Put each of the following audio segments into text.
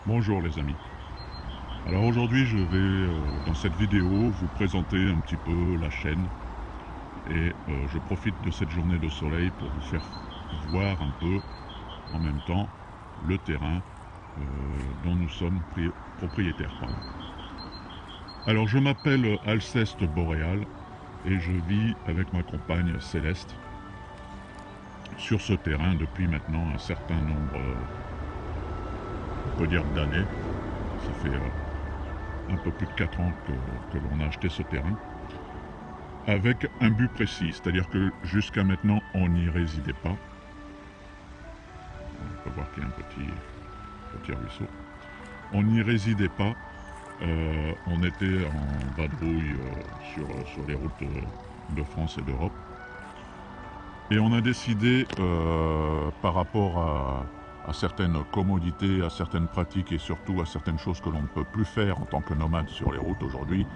Bonjour les amis. Alors aujourd'hui je vais dans cette vidéo vous présenter un petit peu la chaîne et je profite de cette journée de soleil pour vous faire voir un peu en même temps le terrain euh, dont nous sommes propriétaires. Pardon. Alors je m'appelle Alceste Boréal et je vis avec ma compagne Céleste sur ce terrain depuis maintenant un certain nombre, on peut dire d'années. Ça fait un peu plus de 4 ans que l'on a acheté ce terrain, avec un but précis, c'est-à-dire que jusqu'à maintenant on n'y résidait pas. On peut voir qu'il y a un petit ruisseau. On n'y résidait pas, on était en vadrouille sur les routes de France et d'Europe. Et on a décidé, par rapport à certaines commodités, à certaines pratiques et surtout à certaines choses que l'on ne peut plus faire en tant que nomade sur les routes aujourd'hui,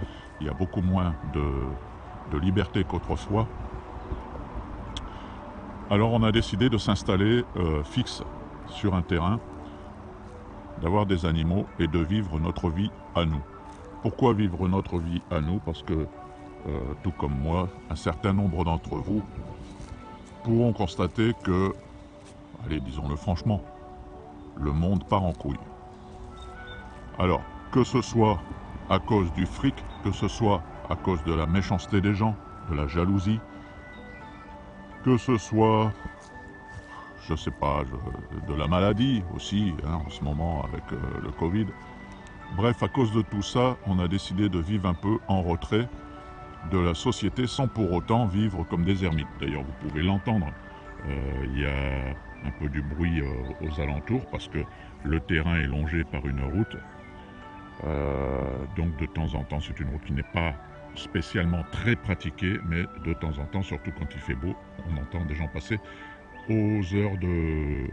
il y a beaucoup moins de liberté qu'autrefois. Alors on a décidé de s'installer fixe sur un terrain, d'avoir des animaux et de vivre notre vie à nous. Pourquoi vivre notre vie à nous? Parce que, tout comme moi, un certain nombre d'entre vous pourront constater que, allez, disons-le franchement, le monde part en couille. Alors, que ce soit à cause du fric, que ce soit à cause de la méchanceté des gens, de la jalousie, que ce soit, je sais pas, de la maladie aussi, hein, en ce moment avec le Covid. Bref, à cause de tout ça, on a décidé de vivre un peu en retrait de la société sans pour autant vivre comme des ermites. D'ailleurs, vous pouvez l'entendre. Il y a un peu du bruit aux alentours parce que le terrain est longé par une route. Donc de temps en temps, c'est une route qui n'est pas spécialement très pratiquée, mais de temps en temps, surtout quand il fait beau, on entend des gens passer aux heures de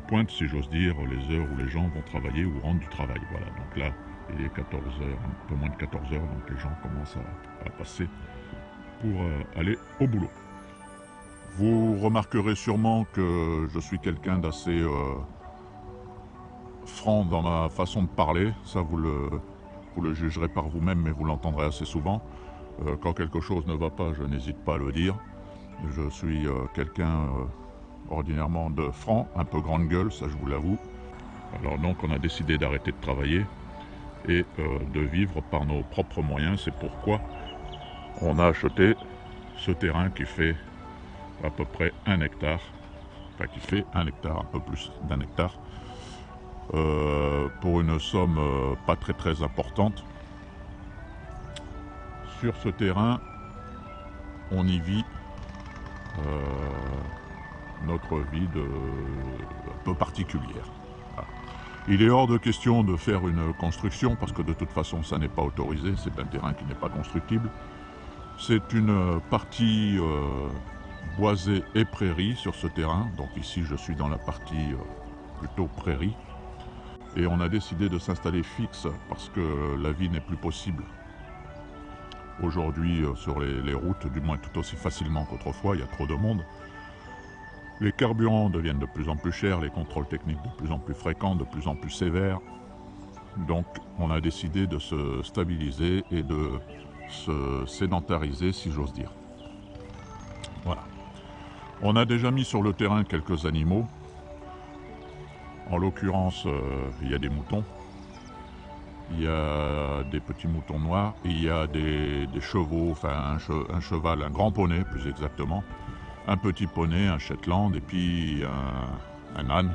pointe, si j'ose dire, les heures où les gens vont travailler ou rentrent du travail. Voilà, donc là, il est 14 heures, un peu moins de 14 heures, donc les gens commencent à passer pour aller au boulot. Vous remarquerez sûrement que je suis quelqu'un d'assez franc dans ma façon de parler. Ça, vous le jugerez par vous-même, mais vous l'entendrez assez souvent. Quand quelque chose ne va pas, je n'hésite pas à le dire. Je suis quelqu'un ordinairement de franc, un peu grande gueule, ça je vous l'avoue. Alors donc on a décidé d'arrêter de travailler et de vivre par nos propres moyens. C'est pourquoi on a acheté ce terrain qui fait à peu près 1 hectare, enfin qui fait 1 hectare, un peu plus d'1 hectare, pour une somme pas très importante. Sur ce terrain, on y vit notre vie un peu particulière. Voilà. Il est hors de question de faire une construction parce que de toute façon ça n'est pas autorisé, c'est un terrain qui n'est pas constructible. C'est une partie boisée et prairie sur ce terrain, donc ici je suis dans la partie plutôt prairie. Et on a décidé de s'installer fixe parce que la vie n'est plus possible aujourd'hui sur les routes, du moins tout aussi facilement qu'autrefois, il y a trop de monde. Les carburants deviennent de plus en plus chers, les contrôles techniques de plus en plus fréquents, de plus en plus sévères. Donc on a décidé de se stabiliser et de se sédentariser, si j'ose dire. Voilà. On a déjà mis sur le terrain quelques animaux. En l'occurrence, il y a des moutons. Il y a des petits moutons noirs. Et il y a des chevaux, enfin un cheval, un grand poney plus exactement. Un petit poney, un Shetland et puis un âne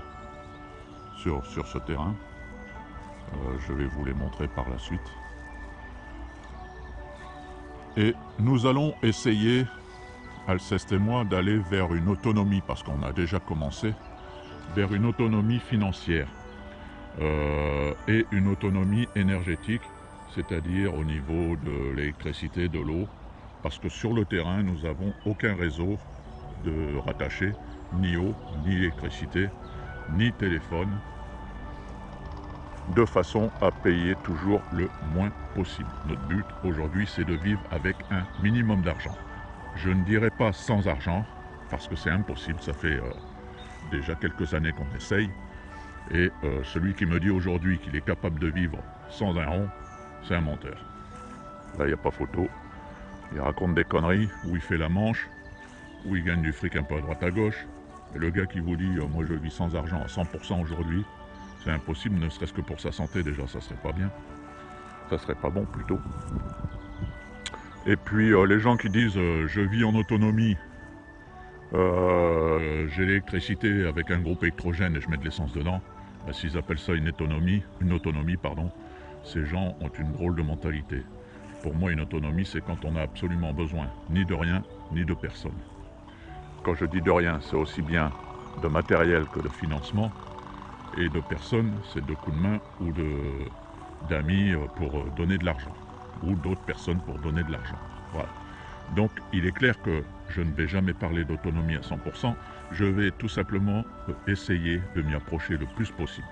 sur ce terrain. Je vais vous les montrer par la suite. Et nous allons essayer, Alceste et moi, d'aller vers une autonomie, parce qu'on a déjà commencé, vers une autonomie financière et une autonomie énergétique, c'est-à-dire au niveau de l'électricité, de l'eau, parce que sur le terrain, nous n'avons aucun réseau de rattaché, ni eau, ni électricité, ni téléphone, de façon à payer toujours le moins possible. Notre but aujourd'hui, c'est de vivre avec un minimum d'argent. Je ne dirais pas sans argent, parce que c'est impossible, ça fait déjà quelques années qu'on essaye, Et celui qui me dit aujourd'hui qu'il est capable de vivre sans un rond, c'est un menteur. Là, il n'y a pas photo. Il raconte des conneries, où il fait la manche, où il gagne du fric un peu à droite à gauche. Et le gars qui vous dit moi je vis sans argent à 100% aujourd'hui, c'est impossible, ne serait-ce que pour sa santé déjà, ça serait pas bien. Ça serait pas bon plutôt. Et puis les gens qui disent je vis en autonomie, j'ai l'électricité avec un groupe électrogène et je mets de l'essence dedans, ben, s'ils appellent ça une autonomie, ces gens ont une drôle de mentalité. Pour moi, une autonomie, c'est quand on n'a absolument besoin ni de rien, ni de personne. Quand je dis de rien, c'est aussi bien de matériel que de financement, et de personnes, c'est de coups de main ou d'amis pour donner de l'argent, ou d'autres personnes pour donner de l'argent. Voilà. Donc, il est clair que je ne vais jamais parler d'autonomie à 100%, je vais tout simplement essayer de m'y approcher le plus possible,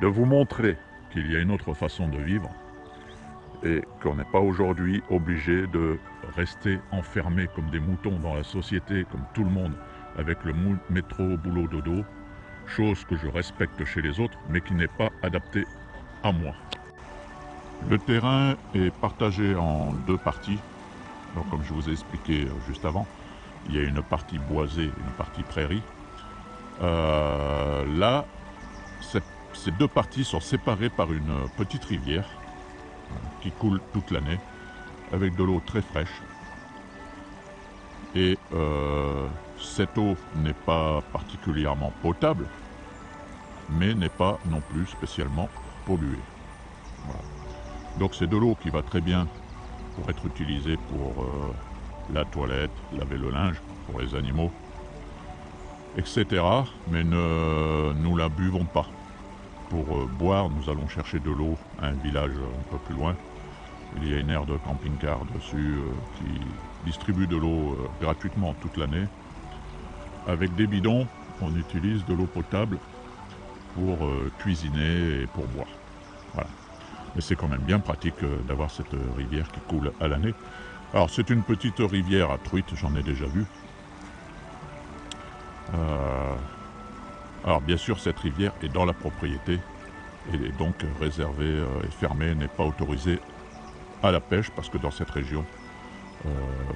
de vous montrer qu'il y a une autre façon de vivre, et qu'on n'est pas aujourd'hui obligé de rester enfermé comme des moutons dans la société, comme tout le monde, avec le métro, boulot, dodo, chose que je respecte chez les autres, mais qui n'est pas adaptée à moi. Le terrain est partagé en deux parties. Donc, comme je vous ai expliqué juste avant, il y a une partie boisée et une partie prairie. Là, ces deux parties sont séparées par une petite rivière qui coule toute l'année, avec de l'eau très fraîche. Et cette eau n'est pas particulièrement potable, mais n'est pas non plus spécialement polluée. Voilà. Donc c'est de l'eau qui va très bien pour être utilisée pour la toilette, laver le linge, pour les animaux, etc. Mais nous la buvons pas. Pour boire, nous allons chercher de l'eau à un village un peu plus loin. Il y a une aire de camping-car dessus qui distribue de l'eau gratuitement toute l'année. Avec des bidons, on utilise de l'eau potable pour cuisiner et pour boire. Voilà. Mais c'est quand même bien pratique d'avoir cette rivière qui coule à l'année. Alors c'est une petite rivière à truites, j'en ai déjà vu. Alors bien sûr, cette rivière est dans la propriété et est donc réservée et fermée, n'est pas autorisée à la pêche parce que dans cette région,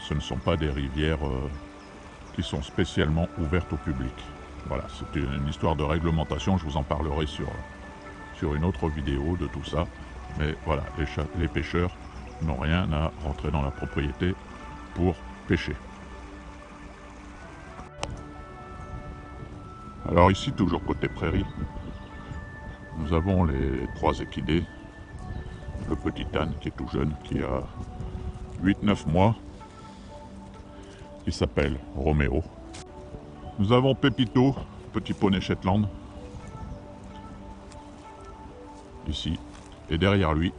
ce ne sont pas des rivières qui sont spécialement ouvertes au public. Voilà, c'est une histoire de réglementation, je vous en parlerai sur une autre vidéo de tout ça. Mais voilà, les pêcheurs n'ont rien à rentrer dans la propriété pour pêcher. Alors ici, toujours côté prairie, nous avons les trois équidés. Le petit âne qui est tout jeune, qui a 8-9 mois, qui s'appelle Roméo. Nous avons Pépito, petit poney Shetland, ici. Et derrière lui,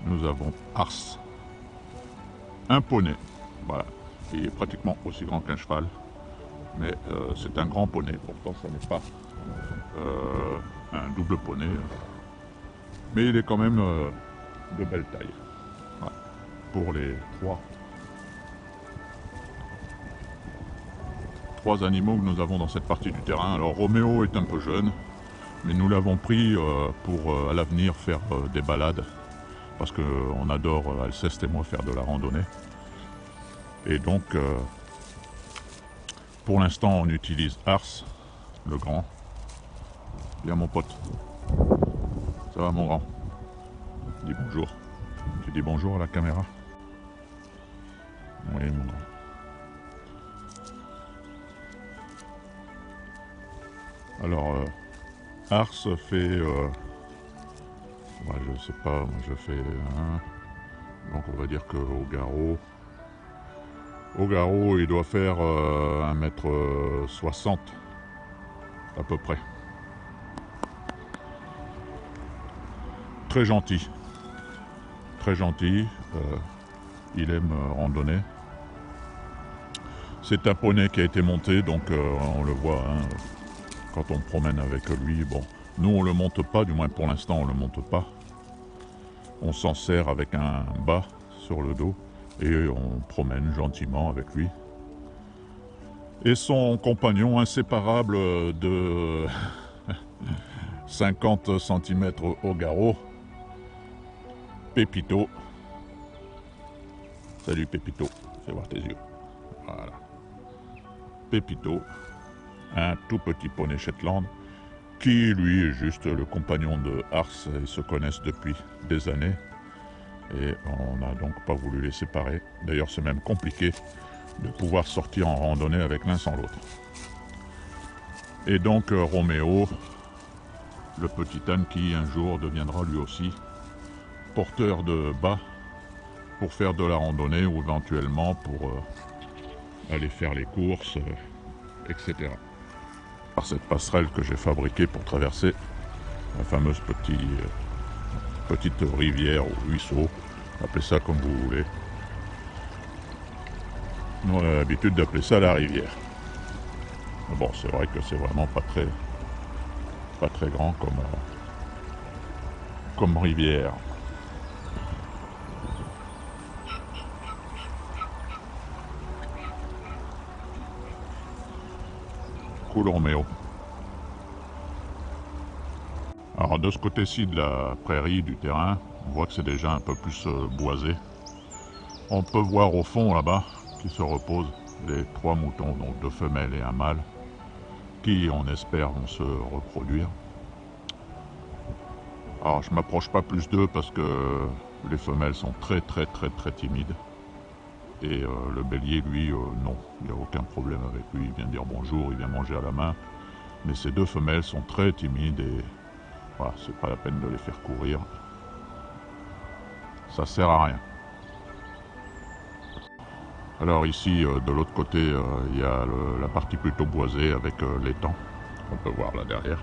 nous avons Ars, un poney, voilà, qui est pratiquement aussi grand qu'un cheval. Mais c'est un grand poney, pourtant ça n'est pas un double poney, mais il est quand même de belle taille. Voilà. Pour les trois animaux que nous avons dans cette partie du terrain. Alors Roméo est un peu jeune, mais nous l'avons pris pour à l'avenir faire des balades, parce qu'on adore, Alceste et moi, faire de la randonnée. Et donc pour l'instant, on utilise Ars, le grand. Viens mon pote. Ça va mon grand? Dis bonjour. Tu dis bonjour à la caméra? Oui mon grand. Alors, Ars fait... je sais pas, moi je fais... donc on va dire qu'au garrot... Au garrot, il doit faire 1m60 à peu près. Très gentil. Très gentil. Il aime randonner. C'est un poney qui a été monté, donc on le voit hein, quand on promène avec lui. Bon, nous on le monte pas, du moins pour l'instant on le monte pas. On s'en sert avec un bas sur le dos. Et on promène gentiment avec lui. Et son compagnon inséparable de 50 cm au garrot. Pépito. Salut Pépito, fais voir tes yeux. Voilà. Pépito, un tout petit poney Shetland, qui lui est juste le compagnon de Ars. Ils se connaissent depuis des années et on n'a donc pas voulu les séparer. D'ailleurs, c'est même compliqué de pouvoir sortir en randonnée avec l'un sans l'autre. Et donc Roméo, le petit âne qui un jour deviendra lui aussi porteur de bât pour faire de la randonnée ou éventuellement pour aller faire les courses, etc. Par cette passerelle que j'ai fabriquée pour traverser la fameuse petite rivière ou ruisseau, appelez ça comme vous voulez. Nous on a l'habitude d'appeler ça la rivière. Mais bon, c'est vrai que c'est vraiment pas très grand comme rivière. Cool Roméo. Alors de ce côté-ci de la prairie, du terrain, on voit que c'est déjà un peu plus boisé. On peut voir au fond là-bas qui se reposent les 3 moutons, donc 2 femelles et un mâle, qui on espère vont se reproduire. Alors je m'approche pas plus d'eux parce que les femelles sont très timides. Et le bélier, lui, non, il n'y a aucun problème avec lui, il vient dire bonjour, il vient manger à la main. Mais ces 2 femelles sont très timides et voilà, c'est pas la peine de les faire courir. Ça sert à rien. Alors ici, de l'autre côté, il y a la partie plutôt boisée avec l'étang, on peut voir là derrière.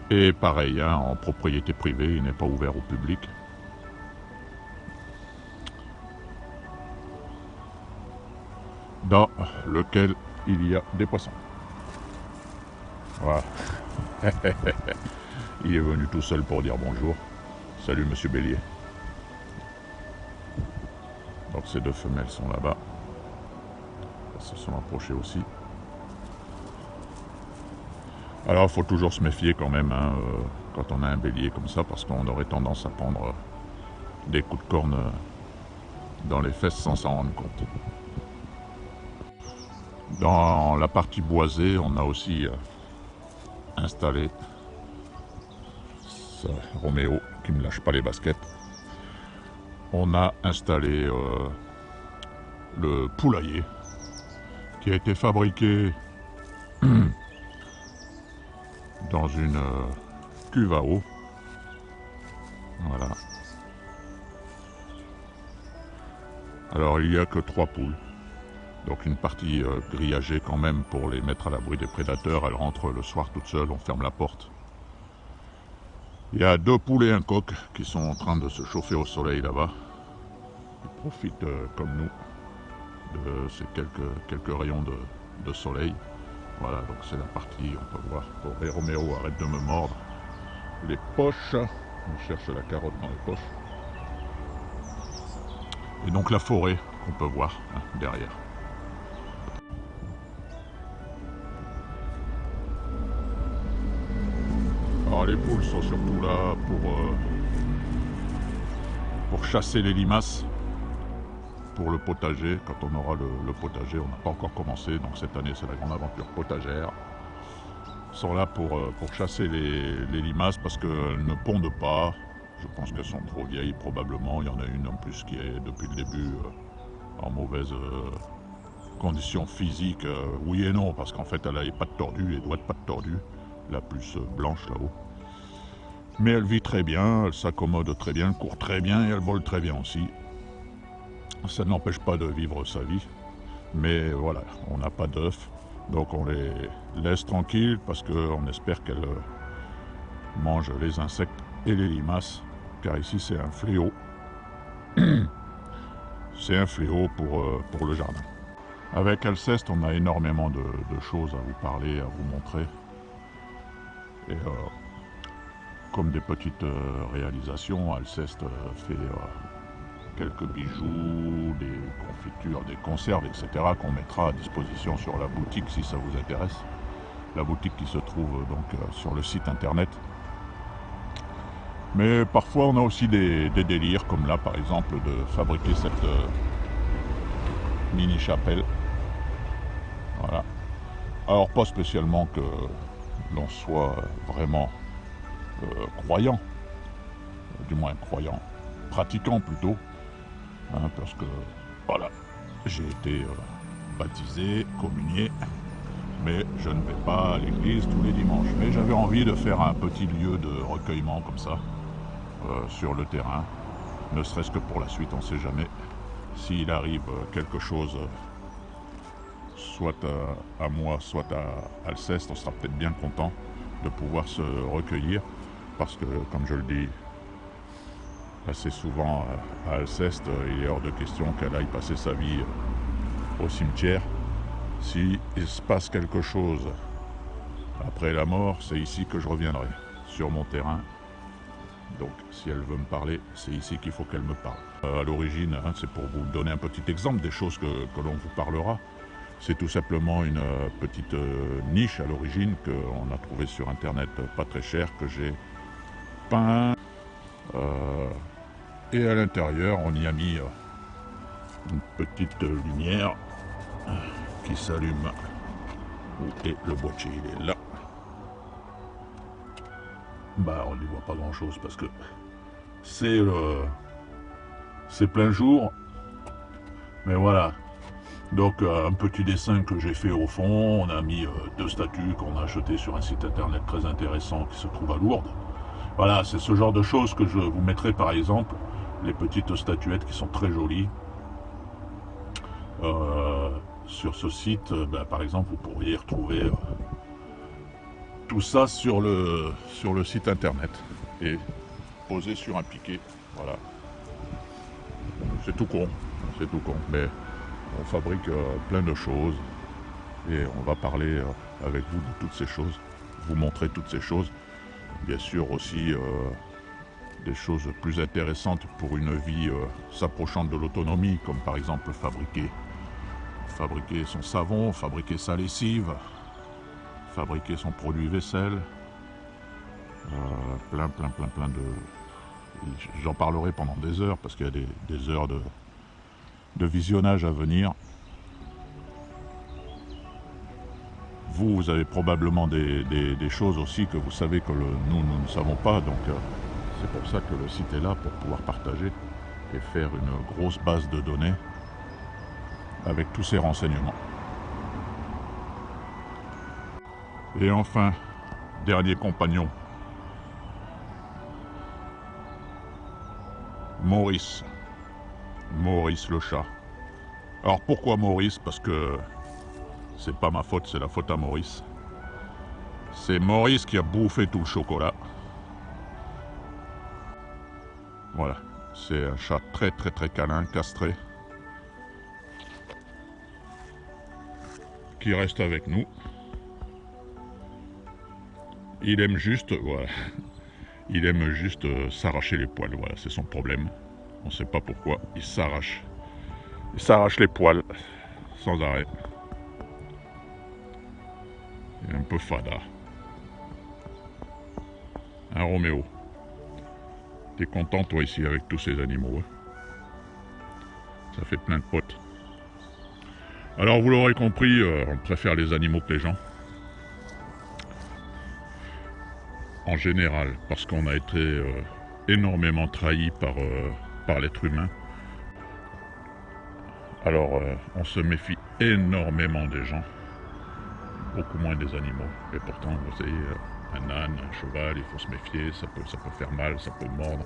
Et pareil, hein, en propriété privée, il n'est pas ouvert au public. Dans lequel il y a des poissons. Voilà. Il est venu tout seul pour dire bonjour. Salut monsieur Bélier. Donc ces 2 femelles sont là-bas. Elles se sont approchées aussi. Alors il faut toujours se méfier quand même hein, quand on a un bélier comme ça, parce qu'on aurait tendance à prendre des coups de corne dans les fesses sans s'en rendre compte. Dans la partie boisée, on a aussi installé Roméo qui ne lâche pas les baskets. On a installé le poulailler qui a été fabriqué dans une cuve à eau. Voilà. Alors il n'y a que 3 poules. Donc une partie grillagée quand même pour les mettre à l'abri des prédateurs. Elles rentrent le soir toutes seules, on ferme la porte. Il y a 2 poules et un coq qui sont en train de se chauffer au soleil là-bas. Ils profitent comme nous de ces quelques rayons de soleil. Voilà, donc c'est la partie, on peut voir. Oh, et Roméo, arrête de me mordre. Les poches, on cherche la carotte dans les poches. Et donc la forêt qu'on peut voir hein, derrière. Alors les poules sont surtout là pour chasser les limaces pour le potager. Quand on aura le potager, on n'a pas encore commencé, donc cette année c'est la grande aventure potagère. Ils sont là pour chasser les limaces parce qu'elles ne pondent pas. Je pense qu'elles sont trop vieilles probablement. Il y en a une en plus qui est depuis le début en mauvaise condition physique. Oui et non, parce qu'en fait elle a les pattes tordues, les doigts de pattes tordues, la plus blanche là-haut. Mais elle vit très bien, elle s'accommode très bien, elle court très bien et elle vole très bien aussi. Ça n'empêche pas de vivre sa vie, mais voilà, on n'a pas d'œufs, donc on les laisse tranquilles parce qu'on espère qu'elles mangent les insectes et les limaces, car ici c'est un fléau. C'est un fléau pour le jardin. Avec Alceste, on a énormément de choses à vous parler, à vous montrer. Et comme des petites réalisations, Alceste fait quelques bijoux, des confitures, des conserves, etc. qu'on mettra à disposition sur la boutique si ça vous intéresse. la boutique qui se trouve donc sur le site internet. Mais parfois on a aussi des délires, comme là par exemple de fabriquer cette mini chapelle. Voilà. Alors pas spécialement que l'on soit vraiment croyant, du moins croyant, pratiquant plutôt, hein, parce que voilà, j'ai été baptisé, communié, mais je ne vais pas à l'église tous les dimanches. Mais j'avais envie de faire un petit lieu de recueillement comme ça, sur le terrain, ne serait-ce que pour la suite, on ne sait jamais. S'il arrive quelque chose, soit à moi, soit à Alceste, on sera peut-être bien content de pouvoir se recueillir, parce que, comme je le dis assez souvent à Alceste, il est hors de question qu'elle aille passer sa vie au cimetière. S'il se passe quelque chose après la mort, c'est ici que je reviendrai, sur mon terrain. Donc si elle veut me parler, c'est ici qu'il faut qu'elle me parle. À l'origine, hein, c'est pour vous donner un petit exemple des choses que l'on vous parlera. C'est tout simplement une petite niche à l'origine qu'on a trouvée sur internet pas très cher, que j'ai peint. Et à l'intérieur, on y a mis une petite lumière qui s'allume. Et le boîtier, il est là. Bah, on n'y voit pas grand chose parce que c'est plein jour. Mais voilà. Donc un petit dessin que j'ai fait au fond. On a mis 2 statues qu'on a achetées sur un site internet très intéressant qui se trouve à Lourdes. Voilà, c'est ce genre de choses que je vous mettrai par exemple. Les petites statuettes qui sont très jolies. Sur ce site, par exemple, vous pourriez retrouver tout ça sur le site internet et posé sur un piquet. Voilà. C'est tout con, mais on fabrique plein de choses et on va parler avec vous de toutes ces choses, vous montrer toutes ces choses. Bien sûr aussi des choses plus intéressantes pour une vie s'approchant de l'autonomie, comme par exemple fabriquer son savon, fabriquer sa lessive, fabriquer son produit vaisselle, plein de... J'en parlerai pendant des heures parce qu'il y a des heures de visionnage à venir. Vous avez probablement des choses aussi que vous savez que nous ne savons pas, donc c'est pour ça que le site est là, pour pouvoir partager et faire une grosse base de données avec tous ces renseignements. Et enfin, dernier compagnon, Maurice le chat. Alors pourquoi Maurice? Parce que c'est pas ma faute, c'est la faute à Maurice. C'est Maurice qui a bouffé tout le chocolat. Voilà, c'est un chat très câlin, castré, qui reste avec nous. Il aime juste, voilà, il aime juste s'arracher les poils, voilà, c'est son problème. On ne sait pas pourquoi, il s'arrache les poils, sans arrêt. Il est un peu fada. Hein, Roméo? T'es content, toi, ici, avec tous ces animaux, hein? Ça fait plein de potes. Alors, vous l'aurez compris, on préfère les animaux que les gens. En général, parce qu'on a été énormément trahi par l'être humain. Alors, on se méfie énormément des gens, beaucoup moins des animaux. Et pourtant, vous savez, un âne, un cheval, il faut se méfier, ça peut faire mal, ça peut mordre.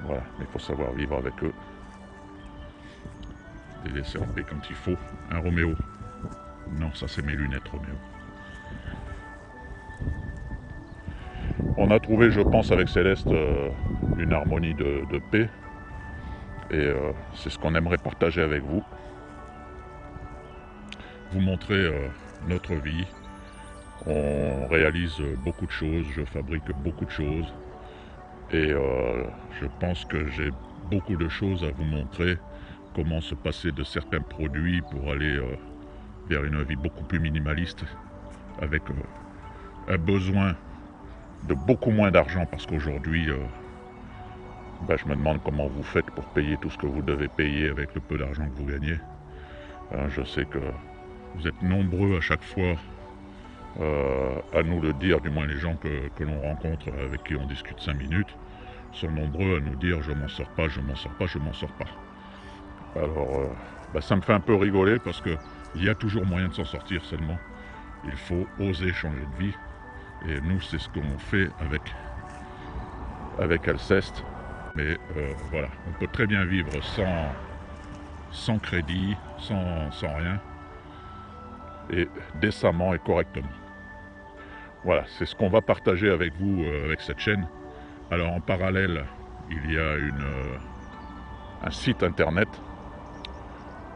Voilà, mais il faut savoir vivre avec eux. Les laisser en paix quand il faut. Un Roméo? Non, ça c'est mes lunettes, Roméo. On a trouvé, je pense, avec Céleste, une harmonie de paix. Et c'est ce qu'on aimerait partager avec vous. Vous montrer notre vie. On réalise beaucoup de choses, je fabrique beaucoup de choses. Et je pense que j'ai beaucoup de choses à vous montrer. Comment se passer de certains produits pour aller vers une vie beaucoup plus minimaliste, avec un besoin de beaucoup moins d'argent, parce qu'aujourd'hui, je me demande comment vous faites pour payer tout ce que vous devez payer avec le peu d'argent que vous gagnez. Je sais que vous êtes nombreux à chaque fois à nous le dire, du moins les gens que l'on rencontre, avec qui on discute 5 minutes, sont nombreux à nous dire je m'en sors pas, je m'en sors pas, je m'en sors pas. Alors ça me fait un peu rigoler, parce que il y a toujours moyen de s'en sortir, seulement il faut oser changer de vie. Et nous, c'est ce qu'on fait avec Alceste. Mais voilà, on peut très bien vivre sans crédit, sans rien, et décemment et correctement. Voilà, c'est ce qu'on va partager avec vous avec cette chaîne. Alors en parallèle, il y a un site internet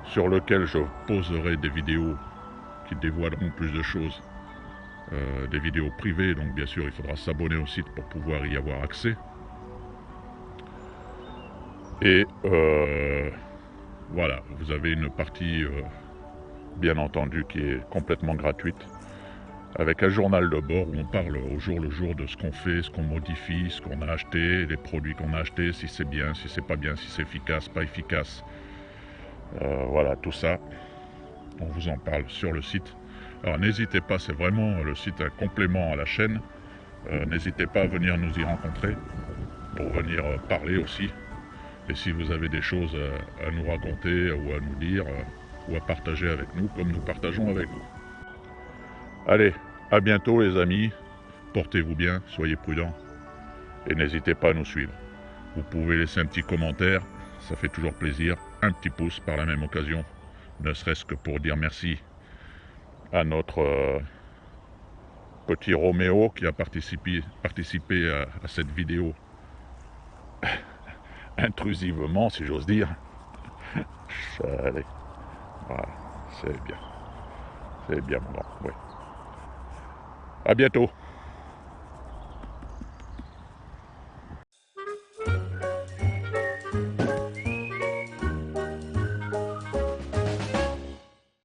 sur lequel je poserai des vidéos qui dévoileront plus de choses, des vidéos privées, donc bien sûr il faudra s'abonner au site pour pouvoir y avoir accès. Et voilà, vous avez une partie bien entendu qui est complètement gratuite, avec un journal de bord où on parle au jour le jour de ce qu'on fait, ce qu'on modifie, ce qu'on a acheté, les produits qu'on a achetés, si c'est bien, si c'est pas bien, si c'est efficace, pas efficace. Voilà, tout ça, on vous en parle sur le site. Alors n'hésitez pas, c'est vraiment le site un complément à la chaîne. N'hésitez pas à venir nous y rencontrer, pour venir parler aussi. Et si vous avez des choses à nous raconter ou à nous dire, ou à partager avec nous, comme nous partageons avec vous. Allez, à bientôt les amis, portez-vous bien, soyez prudents, et n'hésitez pas à nous suivre. Vous pouvez laisser un petit commentaire, ça fait toujours plaisir, un petit pouce par la même occasion, ne serait-ce que pour dire merci à notre petit Roméo qui a participé à cette vidéo intrusivement, si j'ose dire. Allez, voilà, c'est bien mon grand, oui. À bientôt.